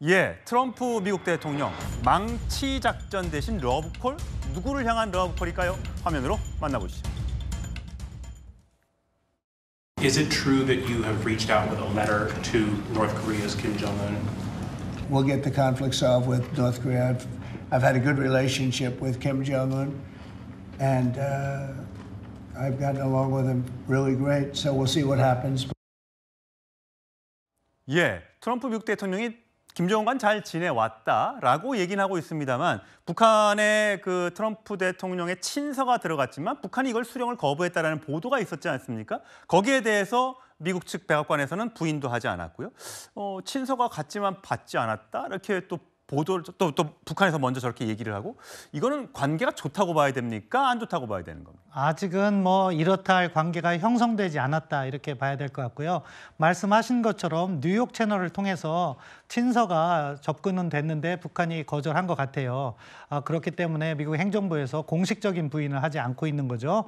예, 트럼프 미국 대통령 망치 작전 대신 러브콜? 누구를 향한 러브콜일까요? 화면으로 만나보시죠. Is it true that you have reached out with a letter to North Korea's Kim Jong-un? We'll get the conflict solved with North Korea. I've had a good relationship with Kim Jong-un, and I've gotten along with him really great, so we'll see what happens. 예, 트럼프 미국 대통령이 김정은과 잘 지내왔다라고 얘기는 하고 있습니다만 북한의 그 트럼프 대통령의 친서가 들어갔지만 북한이 이걸 수령을 거부했다라는 보도가 있었지 않습니까? 거기에 대해서 미국 측 백악관에서는 부인도 하지 않았고요. 친서가 갔지만 받지 않았다 이렇게 또 보도를 또 북한에서 먼저 저렇게 얘기를 하고 이거는 관계가 좋다고 봐야 됩니까? 안 좋다고 봐야 되는 겁니까? 아직은 뭐 이렇다 할 관계가 형성되지 않았다 이렇게 봐야 될 것 같고요. 말씀하신 것처럼 뉴욕 채널을 통해서 친서가 접근은 됐는데 북한이 거절한 것 같아요. 그렇기 때문에 미국 행정부에서 공식적인 부인을 하지 않고 있는 거죠.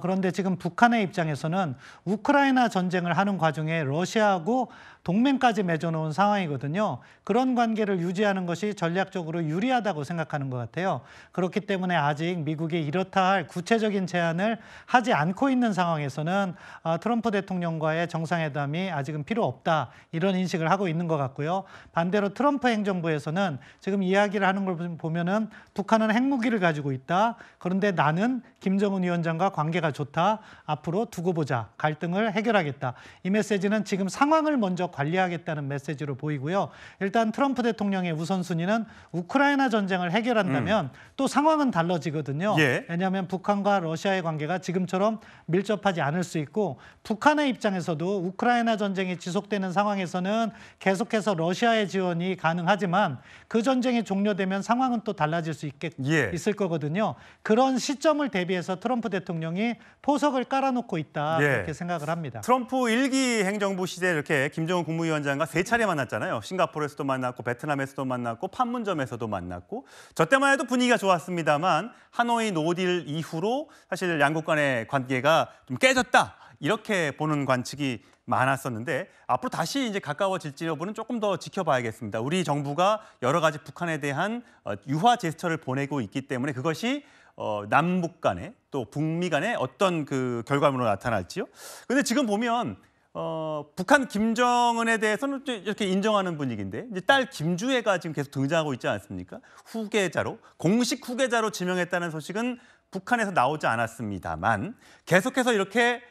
그런데 지금 북한의 입장에서는 우크라이나 전쟁을 하는 과정에 러시아하고 동맹까지 맺어놓은 상황이거든요. 그런 관계를 유지하는 것이 전략적으로 유리하다고 생각하는 것 같아요. 그렇기 때문에 아직 미국이 이렇다 할 구체적인 제안을 하지 않고 있는 상황에서는 트럼프 대통령과의 정상회담이 아직은 필요 없다 이런 인식을 하고 있는 것 같고요. 반대로 트럼프 행정부에서는 지금 이야기를 하는 걸 보면은 북한은 핵무기를 가지고 있다. 그런데 나는 김정은 위원장과 관계가 좋다. 앞으로 두고 보자. 갈등을 해결하겠다. 이 메시지는 지금 상황을 먼저 관리하겠다는 메시지로 보이고요. 일단 트럼프 대통령의 우선순위는 우크라이나 전쟁을 해결한다면 또 상황은 달라지거든요. 예. 왜냐하면 북한과 러시아의 관계가 지금처럼 밀접하지 않을 수 있고 북한의 입장에서도 우크라이나 전쟁이 지속되는 상황에서는 계속해서 러시아의 지원이 가능하지만 그 전쟁이 종료되면 상황은 또 달라질 수 있을 거거든요. 그런 시점을 대비해서 트럼프 대통령이 포석을 깔아놓고 있다 그렇게 생각을 합니다. 트럼프 1기 행정부 시대에 이렇게 김정은 국무위원장과 3차례 만났잖아요. 싱가포르에서도 만났고 베트남에서도 만났고 판문점에서도 만났고 저 때만 해도 분위기가 좋았습니다만 하노이 노딜 이후로 사실 양국 간의 관계가 좀 깨졌다. 이렇게 보는 관측이 많았었는데 앞으로 다시 이제 가까워질지 여부는 조금 더 지켜봐야겠습니다. 우리 정부가 여러 가지 북한에 대한 유화 제스처를 보내고 있기 때문에 그것이 남북 간에 또 북미 간에 어떤 그 결과물로 나타날지요. 그런데 지금 보면 북한 김정은에 대해서는 이렇게 인정하는 분위기인데 이제 딸 김주애가 지금 계속 등장하고 있지 않습니까? 후계자로 공식 후계자로 지명했다는 소식은 북한에서 나오지 않았습니다만 계속해서 이렇게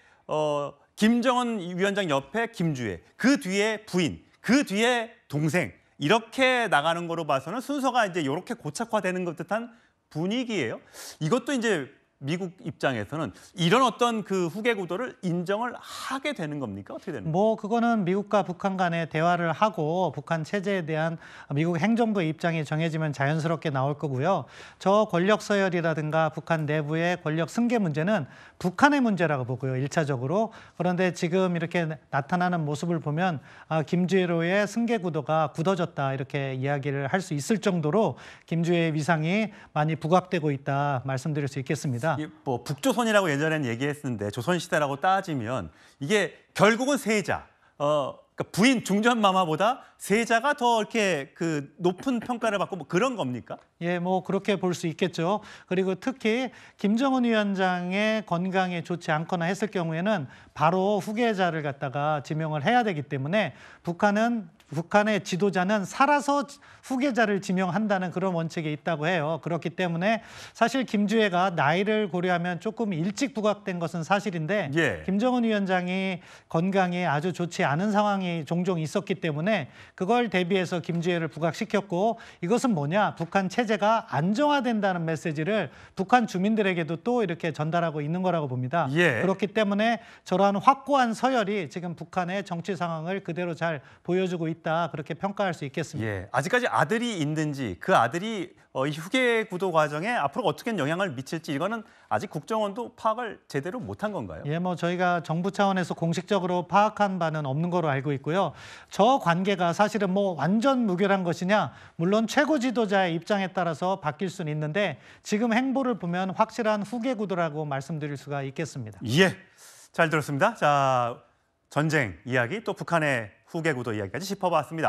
김정은 위원장 옆에 김주애, 그 뒤에 부인, 그 뒤에 동생 이렇게 나가는 거로 봐서는 순서가 이제 이렇게 고착화되는 것 듯한 분위기예요. 이것도 이제 미국 입장에서는 이런 어떤 그 후계 구도를 인정을 하게 되는 겁니까? 어떻게 되는 겁니까? 그거는 미국과 북한 간에 대화를 하고 북한 체제에 대한 미국 행정부의 입장이 정해지면 자연스럽게 나올 거고요. 저 권력 서열이라든가 북한 내부의 권력 승계 문제는 북한의 문제라고 보고요. 1차적으로. 그런데 지금 이렇게 나타나는 모습을 보면 김주애로의 승계 구도가 굳어졌다 이렇게 이야기를 할 수 있을 정도로 김주애의 위상이 많이 부각되고 있다 말씀드릴 수 있겠습니다. 뭐 북조선이라고 예전에는 얘기했는데 조선시대라고 따지면 이게 결국은 세자, 그러니까 부인 중전마마보다 세자가 더 이렇게 그 높은 평가를 받고 뭐 그런 겁니까? 예, 뭐 그렇게 볼 수 있겠죠. 그리고 특히 김정은 위원장의 건강에 좋지 않거나 했을 경우에는 바로 후계자를 갖다가 지명을 해야 되기 때문에 북한의 지도자는 살아서 후계자를 지명한다는 그런 원칙이 있다고 해요. 그렇기 때문에 사실 김주애가 나이를 고려하면 조금 일찍 부각된 것은 사실인데 김정은 위원장이 건강이 아주 좋지 않은 상황이 종종 있었기 때문에 그걸 대비해서 김주애를 부각시켰고 이것은 뭐냐? 북한 체제가 안정화된다는 메시지를 북한 주민들에게도 또 이렇게 전달하고 있는 거라고 봅니다. 그렇기 때문에 저러한 확고한 서열이 지금 북한의 정치 상황을 그대로 잘 보여주고 있다. 그렇게 평가할 수 있겠습니다. 아직까지 아들이 있는지 그 아들이 이 후계 구도 과정에 앞으로 어떻게 영향을 미칠지 이거는 아직 국정원도 파악을 제대로 못한 건가요? 뭐 저희가 정부 차원에서 공식적으로 파악한 바는 없는 거로 알고 있고요. 저 관계가 사실은 뭐 완전 무결한 것이냐? 물론 최고 지도자의 입장에 따라서 바뀔 수는 있는데 지금 행보를 보면 확실한 후계 구도라고 말씀드릴 수가 있겠습니다. 잘 들었습니다. 자, 전쟁 이야기 또 북한의 후계 구도 이야기까지 짚어봤습니다.